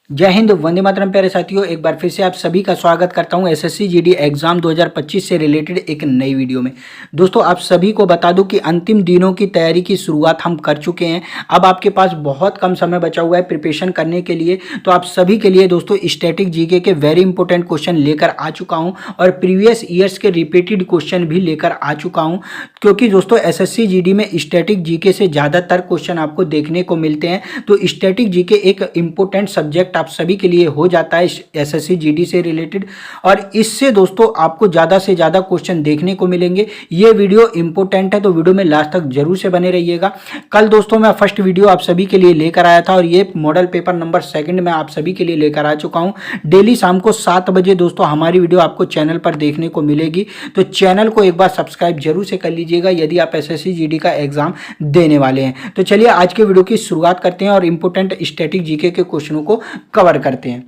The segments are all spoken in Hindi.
जय हिंद, वंदे मातरम। प्यारे साथियों, एक बार फिर से आप सभी का स्वागत करता हूं एसएससी जीडी एग्जाम 2025 से रिलेटेड एक नई वीडियो में। दोस्तों, आप सभी को बता दूं कि अंतिम दिनों की तैयारी की शुरुआत हम कर चुके हैं। अब आपके पास बहुत कम समय बचा हुआ है प्रिपरेशन करने के लिए। तो आप सभी के लिए दोस्तों स्टैटिक जीके के वेरी इंपॉर्टेंट क्वेश्चन लेकर आ चुका हूँ और प्रीवियस ईयर्स के रिपीटेड क्वेश्चन भी लेकर आ चुका हूँ, क्योंकि दोस्तों एसएससी जीडी में स्टैटिक जीके से ज़्यादातर क्वेश्चन आपको देखने को मिलते हैं। तो स्टैटिक जीके एक इंपॉर्टेंट सब्जेक्ट आप सभी के लिए हो जाता है एसएससी जीडी से रिलेटेड, और इससे दोस्तों आपको ज़्यादा से ज़्यादा क्वेश्चन देखने को मिलेंगे। ये वीडियो इंपॉर्टेंट है, तो वीडियो में लास्ट तक जरूर से बने रहिएगा। कल दोस्तों मैं फर्स्ट वीडियो आप सभी के लिए लेकर आया था और ये मॉडल पेपर नंबर 2 में आप सभी के लिए लेकर आ चुका हूँ। डेली शाम को 7 बजे दोस्तों हमारी वीडियो आपको चैनल पर देखने को मिलेगी, तो चैनल को एक बार सब्सक्राइब जरूर से कर लीजिएगा यदि आप एसएससी जीडी का एग्जाम देने वाले हैं। तो चलिए आज के वीडियो की शुरुआत करते हैं और इंपॉर्टेंट स्टैटिक जीके के क्वेश्चनों को कवर करते हैं।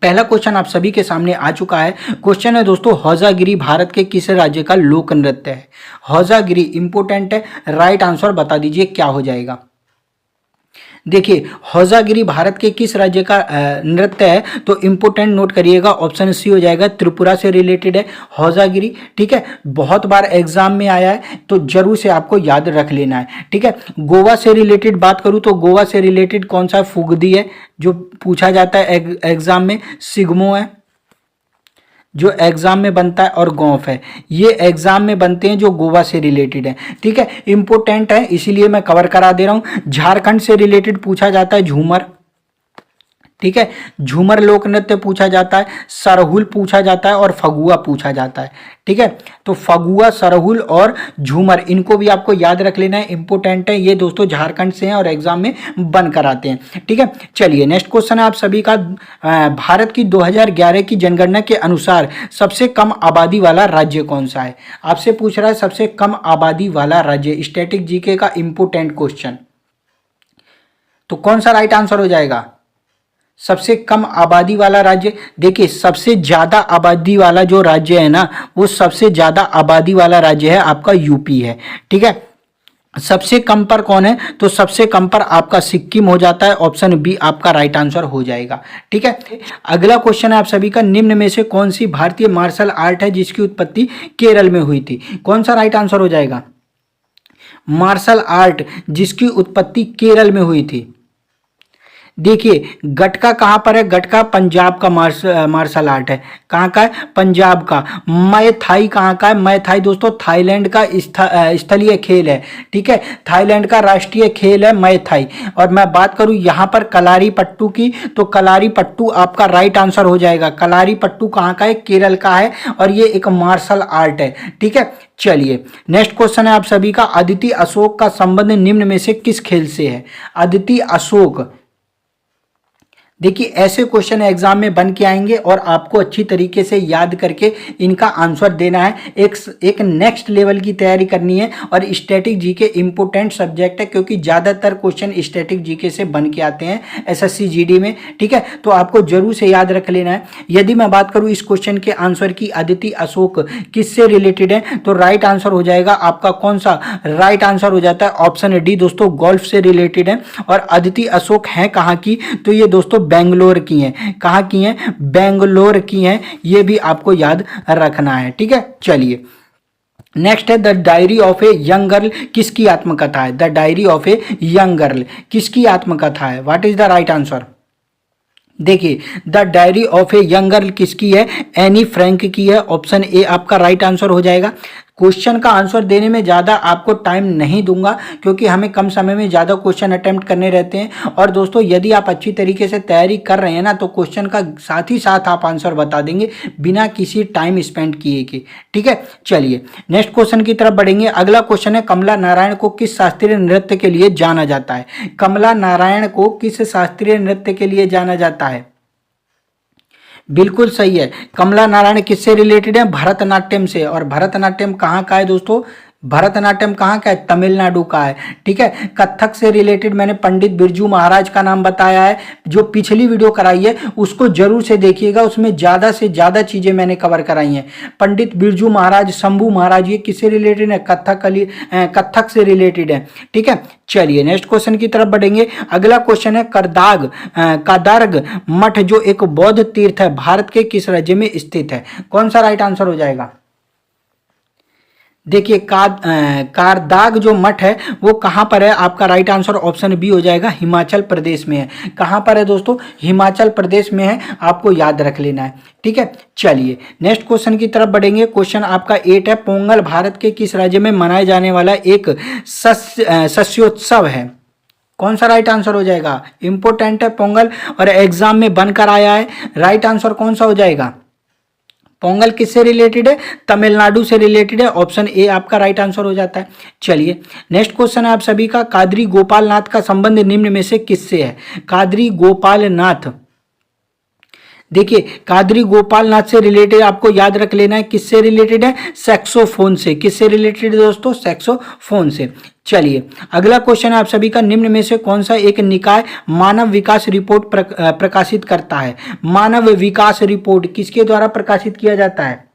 पहला क्वेश्चन आप सभी के सामने आ चुका है। क्वेश्चन है दोस्तों, हौजागिरी भारत के किस राज्य का लोक नृत्य है? हौजागिरी इंपॉर्टेंट है, राइट आंसर बता दीजिए क्या हो जाएगा। देखिए, हौजागिरी भारत के किस राज्य का नृत्य है? तो इंपोर्टेंट नोट करिएगा, ऑप्शन सी हो जाएगा, त्रिपुरा से रिलेटेड है हौजागिरी। ठीक है, बहुत बार एग्जाम में आया है तो जरूर से आपको याद रख लेना है। ठीक है, गोवा से रिलेटेड बात करूं तो गोवा से रिलेटेड कौन सा फुगदी है जो पूछा जाता है एग्जाम में? सिग्मो है जो एग्जाम में बनता है, और गौफ है, ये एग्जाम में बनते हैं जो गोवा से रिलेटेड है। ठीक है, इंपोर्टेंट है इसीलिए मैं कवर करा दे रहा हूं। झारखंड से रिलेटेड पूछा जाता है झूमर। ठीक है, झूमर लोक नृत्य पूछा जाता है, सरहुल पूछा जाता है और फगुआ पूछा जाता है। ठीक है, तो फगुआ, सरहुल और झूमर इनको भी आपको याद रख लेना है, इंपोर्टेंट है। ये दोस्तों झारखंड से हैं और एग्जाम में बन कर आते हैं। ठीक है, चलिए नेक्स्ट क्वेश्चन है आप सभी का। भारत की 2011 की जनगणना के अनुसार सबसे कम आबादी वाला राज्य कौन सा है? आपसे पूछ रहा है सबसे कम आबादी वाला राज्य, स्टैटिक जीके का इंपोर्टेंट क्वेश्चन। तो कौन सा राइट आंसर हो जाएगा? सबसे कम आबादी वाला राज्य। देखिए, सबसे ज्यादा आबादी वाला जो राज्य है ना, वो सबसे ज्यादा आबादी वाला राज्य है आपका यूपी है। ठीक है, सबसे कम पर कौन है? तो सबसे कम पर आपका सिक्किम हो जाता है, ऑप्शन बी आपका राइट आंसर हो जाएगा। ठीक है, अगला क्वेश्चन है आप सभी का, निम्न में से कौन सी भारतीय मार्शल आर्ट है जिसकी उत्पत्ति केरल में हुई थी? कौन सा राइट आंसर हो जाएगा? मार्शल आर्ट जिसकी उत्पत्ति केरल में हुई थी। देखिए, गटका कहाँ पर है? गटका पंजाब का मार्शल आर्ट है। कहाँ का है? पंजाब का। मय थाई कहाँ का है? मय थाई दोस्तों थाईलैंड का स्थलीय खेल है। ठीक है, थाईलैंड का राष्ट्रीय खेल है मय थाई। और मैं बात करूँ यहाँ पर कलारी पट्टू की, तो कलारी पट्टू आपका राइट आंसर हो जाएगा। कलारी पट्टू कहाँ का है? केरल का है और ये एक मार्शल आर्ट है। ठीक है, चलिए नेक्स्ट क्वेश्चन है आप सभी का, अदिति अशोक का संबंध निम्न में से किस खेल से है? अदिति अशोक, देखिए ऐसे क्वेश्चन एग्जाम में बन के आएंगे और आपको अच्छी तरीके से याद करके इनका आंसर देना है। एक नेक्स्ट लेवल की तैयारी करनी है और स्टैटिक जीके इंपोर्टेंट सब्जेक्ट है, क्योंकि ज़्यादातर क्वेश्चन स्टैटिक जीके से बन के आते हैं एसएससी जीडी में। ठीक है, तो आपको जरूर से याद रख लेना है। यदि मैं बात करूँ इस क्वेश्चन के आंसर की, अदिति अशोक किससे रिलेटेड है? तो राइट आंसर हो जाएगा आपका कौन सा? राइट आंसर हो जाता है ऑप्शन डी दोस्तों, गोल्फ से रिलेटेड है। और अदिति अशोक है कहाँ की? तो ये दोस्तों बेंगलोर की हैं। कहाँ की हैं? बेंगलोर की हैं। ये भी आपको याद रखना है। ठीक है, चलिए नेक्स्ट है, the diary of a young girl किसकी आत्मकथा है? The diary of a young girl किसकी आत्मकथा है? What is the right answer? देखिए, the diary of a young girl किसकी है? एनी फ्रैंक की है, ऑप्शन ए आपका राइट आंसर हो जाएगा। क्वेश्चन का आंसर देने में ज़्यादा आपको टाइम नहीं दूंगा, क्योंकि हमें कम समय में ज़्यादा क्वेश्चन अटेम्प्ट करने रहते हैं। और दोस्तों यदि आप अच्छी तरीके से तैयारी कर रहे हैं ना, तो क्वेश्चन का साथ ही साथ आप आंसर बता देंगे बिना किसी टाइम स्पेंड किए के। ठीक है, चलिए नेक्स्ट क्वेश्चन की तरफ बढ़ेंगे। अगला क्वेश्चन है, कमला नारायण को किस शास्त्रीय नृत्य के लिए जाना जाता है? कमला नारायण को किस शास्त्रीय नृत्य के लिए जाना जाता है? बिल्कुल सही है, कमला नारायण किससे रिलेटेड है? भरतनाट्यम से। और भरतनाट्यम कहाँ का है दोस्तों? भरतनाट्यम कहाँ का है? तमिलनाडु का है। ठीक है, कथक से रिलेटेड मैंने पंडित बिरजू महाराज का नाम बताया है, जो पिछली वीडियो कराई है उसको जरूर से देखिएगा, उसमें ज्यादा से ज्यादा चीजें मैंने कवर कराई हैं। पंडित बिरजू महाराज, शंभू महाराज, ये किससे रिलेटेड है? कथक से रिलेटेड है। ठीक है, चलिए नेक्स्ट क्वेश्चन की तरफ बढ़ेंगे। अगला क्वेश्चन है कादार्ग मठ जो एक बौद्ध तीर्थ है, भारत के किस राज्य में स्थित है? कौन सा राइट आंसर हो जाएगा? देखिए कारदाग जो मठ है वो कहाँ पर है? आपका राइट आंसर ऑप्शन बी हो जाएगा, हिमाचल प्रदेश में है। कहाँ पर है दोस्तों? हिमाचल प्रदेश में है, आपको याद रख लेना है। ठीक है, चलिए नेक्स्ट क्वेश्चन की तरफ बढ़ेंगे। क्वेश्चन आपका 8 है, पोंगल भारत के किस राज्य में मनाए जाने वाला एक शस्योत्सव है? कौन सा राइट आंसर हो जाएगा? इंपॉर्टेंट है पोंगल और एग्जाम में बनकर आया है। राइट आंसर कौन सा हो जाएगा? पोंगल किससे रिलेटेड है? तमिलनाडु से रिलेटेड है। ऑप्शन ए आपका राइट आंसर हो जाता है। चलिए नेक्स्ट क्वेश्चन है आप सभी का, कादरी गोपाल नाथ का संबंध निम्न में से किससे है? कादरी गोपाल नाथ, देखिए कादरी गोपाल नाथ से रिलेटेड आपको याद रख लेना है, किससे रिलेटेड है? सैक्सोफोन से। किससे रिलेटेड है दोस्तों? सैक्सोफोन से। चलिए अगला क्वेश्चन है आप सभी का, निम्न में से कौन सा एक निकाय मानव विकास रिपोर्ट प्रकाशित करता है? मानव विकास रिपोर्ट किसके द्वारा प्रकाशित किया जाता है?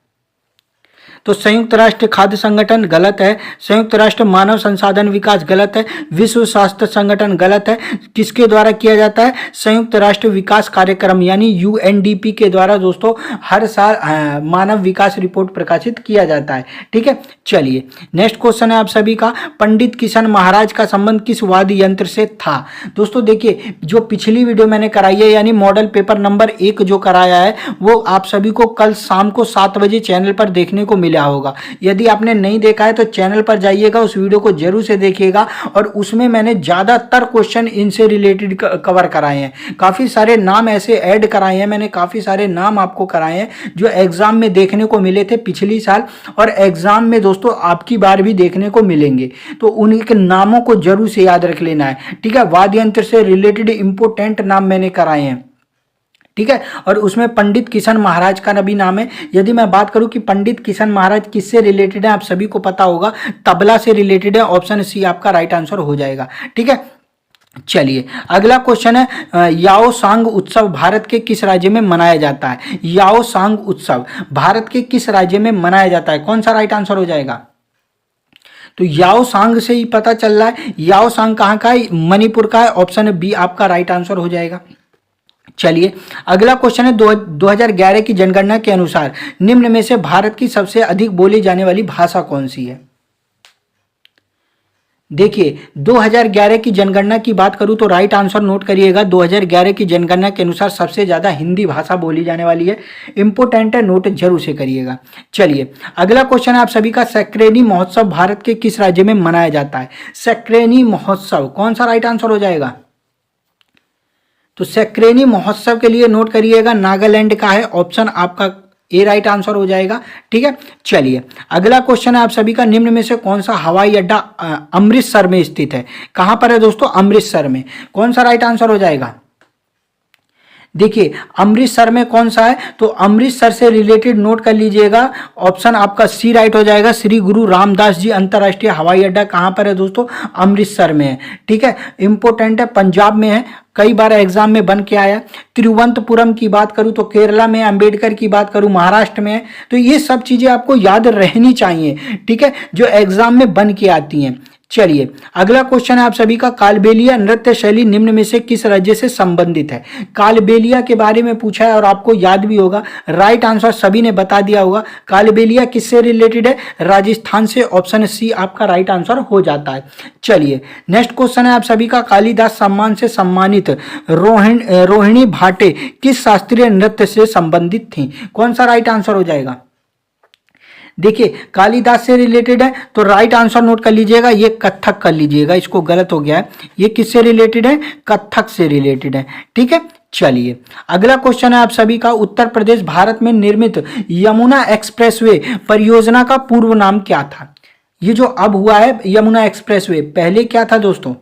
तो संयुक्त राष्ट्र खाद्य संगठन गलत है, संयुक्त राष्ट्र मानव संसाधन विकास गलत है, विश्व स्वास्थ्य संगठन गलत है। किसके द्वारा किया जाता है? संयुक्त राष्ट्र विकास कार्यक्रम यानी यूएनडीपी के द्वारा दोस्तों हर साल मानव विकास रिपोर्ट प्रकाशित किया जाता है। ठीक है, चलिए नेक्स्ट क्वेश्चन है आप सभी का, पंडित किशन महाराज का संबंध किस वाद्य यंत्र से था? दोस्तों देखिए जो पिछली वीडियो मैंने कराई है यानी मॉडल पेपर नंबर 1 जो कराया है वो आप सभी को कल शाम को 7 बजे चैनल पर देखने को मिला होगा। यदि आपने नहीं देखा है तो चैनल पर जाइएगा, उस वीडियो को जरूर से देखिएगा और उसमें मैंने ज्यादातर क्वेश्चन इनसे रिलेटेड कवर कराए हैं। काफी सारे नाम ऐसे ऐड कराए हैं मैंने, काफी सारे नाम आपको कराए हैं जो एग्जाम में देखने को मिले थे पिछली साल और एग्जाम में दोस्तों आपकी बार भी देखने को मिलेंगे, तो उनके नामों को जरूर से याद रख लेना है। ठीक है, वाद्य यंत्र से रिलेटेड इंपोर्टेंट नाम मैंने कराए हैं। ठीक है, और उसमें पंडित किशन महाराज का भी नाम है। यदि मैं बात करूं कि पंडित किशन महाराज किससे रिलेटेड है, आप सभी को पता होगा, तबला से रिलेटेड है। ऑप्शन सी आपका राइट आंसर हो जाएगा। ठीक है, चलिए अगला क्वेश्चन है, याओ सांग उत्सव भारत के किस राज्य में मनाया जाता है? याओ सांग उत्सव भारत के किस राज्य में मनाया जाता है? कौन सा राइट आंसर हो जाएगा? तो याओ सांग से ही पता चल रहा है, याओ सांग कहाँ का है? मणिपुर का है। ऑप्शन बी आपका राइट आंसर हो जाएगा। चलिए अगला क्वेश्चन है, 2011 की जनगणना के अनुसार निम्न में से भारत की सबसे अधिक बोली जाने वाली भाषा कौन सी है? देखिए 2011 की जनगणना की बात करूं तो राइट आंसर नोट करिएगा। 2011 की जनगणना के अनुसार सबसे ज्यादा हिंदी भाषा बोली जाने वाली है। इंपोर्टेंट है, नोट जरूर से करिएगा। चलिए अगला क्वेश्चन है आप सभी का, सैक्रेनी महोत्सव भारत के किस राज्य में मनाया जाता है? सैक्रेनी महोत्सव कौन सा राइट आंसर हो जाएगा? तो सैक्रेनी महोत्सव के लिए नोट करिएगा, नागालैंड का है। ऑप्शन आपका ए राइट आंसर हो जाएगा। ठीक है, चलिए अगला क्वेश्चन है आप सभी का, निम्न में से कौन सा हवाई अड्डा अमृतसर में स्थित है? कहां पर है दोस्तों? अमृतसर में। कौन सा राइट आंसर हो जाएगा? देखिए अमृतसर में कौन सा है? तो अमृतसर से रिलेटेड नोट कर लीजिएगा। ऑप्शन आपका सी राइट हो जाएगा, श्री गुरु रामदास जी अंतरराष्ट्रीय हवाई अड्डा कहां पर है दोस्तों? अमृतसर में है। ठीक है, इंपोर्टेंट है, पंजाब में है, कई बार एग्जाम में बन के आया। तिरुवनंतपुरम की बात करूं तो केरला में, अंबेडकर की बात करूं महाराष्ट्र में है। तो ये सब चीजें आपको याद रहनी चाहिए। ठीक है, जो एग्जाम में बन के आती हैं। चलिए अगला क्वेश्चन है आप सभी का, कालबेलिया नृत्य शैली निम्न में से किस राज्य से संबंधित है? कालबेलिया के बारे में पूछा है और आपको याद भी होगा, राइट आंसर सभी ने बता दिया होगा। कालबेलिया किससे रिलेटेड है? राजस्थान से। ऑप्शन सी आपका राइट आंसर हो जाता है। चलिए नेक्स्ट क्वेश्चन है आप सभी का, कालिदास सम्मान से सम्मानित रोहिणी भाटे किस शास्त्रीय नृत्य से संबंधित थी? कौन सा राइट आंसर हो जाएगा? देखिए कालिदास से रिलेटेड है तो राइट आंसर नोट कर लीजिएगा, ये कथक कर लीजिएगा, इसको गलत हो गया है। ये किससे रिलेटेड है? कथक से रिलेटेड है। ठीक है, चलिए अगला क्वेश्चन है आप सभी का, उत्तर प्रदेश भारत में निर्मित यमुना एक्सप्रेसवे परियोजना का पूर्व नाम क्या था? ये जो अब हुआ है यमुना एक्सप्रेसवे, पहले क्या था दोस्तों?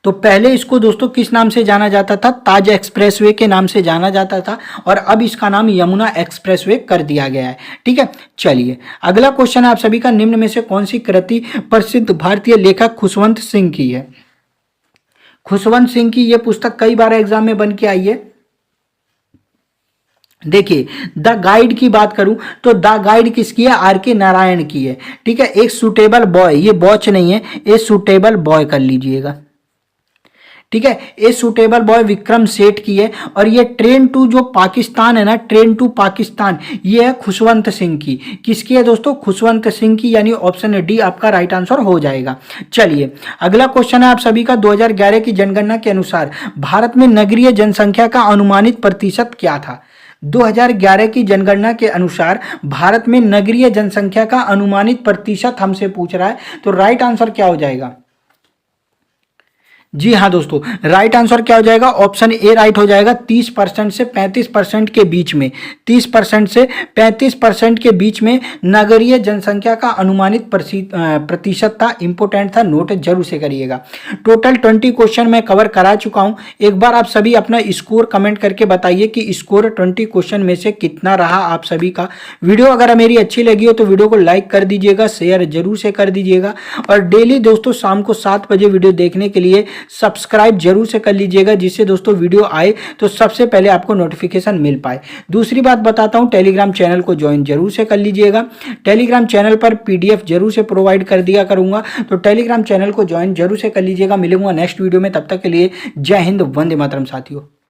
तो पहले इसको दोस्तों किस नाम से जाना जाता था? ताज एक्सप्रेसवे के नाम से जाना जाता था और अब इसका नाम यमुना एक्सप्रेसवे कर दिया गया है। ठीक है, चलिए अगला क्वेश्चन है आप सभी का, निम्न में से कौन सी कृति प्रसिद्ध भारतीय लेखक खुशवंत सिंह की है? खुशवंत सिंह की यह पुस्तक कई बार एग्जाम में बन के आई है। देखिए द गाइड की बात करूं तो द गाइड किसकी है? आर के नारायण की है। ठीक है, एक सुटेबल बॉय, ये बॉच नहीं है, ए सुटेबल बॉय कर लीजिएगा। ठीक है, a suitable boy Vikram Seth की है और ये ट्रेन टू जो पाकिस्तान है ना, ट्रेन टू पाकिस्तान, ये है खुशवंत सिंह की। किसकी है दोस्तों? खुशवंत सिंह की, यानी ऑप्शन डी आपका राइट आंसर हो जाएगा। चलिए अगला क्वेश्चन है आप सभी का, 2011 की जनगणना के अनुसार भारत में नगरीय जनसंख्या का अनुमानित प्रतिशत क्या था? 2011 की जनगणना के अनुसार भारत में नगरीय जनसंख्या का अनुमानित प्रतिशत हमसे पूछ रहा है, तो राइट आंसर क्या हो जाएगा? जी हाँ दोस्तों, राइट आंसर क्या हो जाएगा? ऑप्शन ए राइट हो जाएगा। 30% से 35% के बीच में, 30% से 35% के बीच में नगरीय जनसंख्या का अनुमानित प्रतिशत था। इंपोर्टेंट था, नोट जरूर से करिएगा। टोटल 20 क्वेश्चन मैं कवर करा चुका हूं। एक बार आप सभी अपना स्कोर कमेंट करके बताइए कि स्कोर 20 क्वेश्चन में से कितना रहा आप सभी का। वीडियो अगर मेरी अच्छी लगी हो तो वीडियो को लाइक कर दीजिएगा, शेयर जरूर से कर दीजिएगा और डेली दोस्तों शाम को 7 बजे वीडियो देखने के लिए सब्सक्राइब जरूर से कर लीजिएगा, जिससे दोस्तों वीडियो आए तो सबसे पहले आपको नोटिफिकेशन मिल पाए। दूसरी बात बताता हूं, टेलीग्राम चैनल को ज्वाइन जरूर से कर लीजिएगा। टेलीग्राम चैनल पर पीडीएफ जरूर से प्रोवाइड कर दिया करूंगा, तो टेलीग्राम चैनल को ज्वाइन जरूर से कर लीजिएगा। मिलूंगा नेक्स्ट वीडियो में, तब तक के लिए जय हिंद, वंदे मातरम साथियों।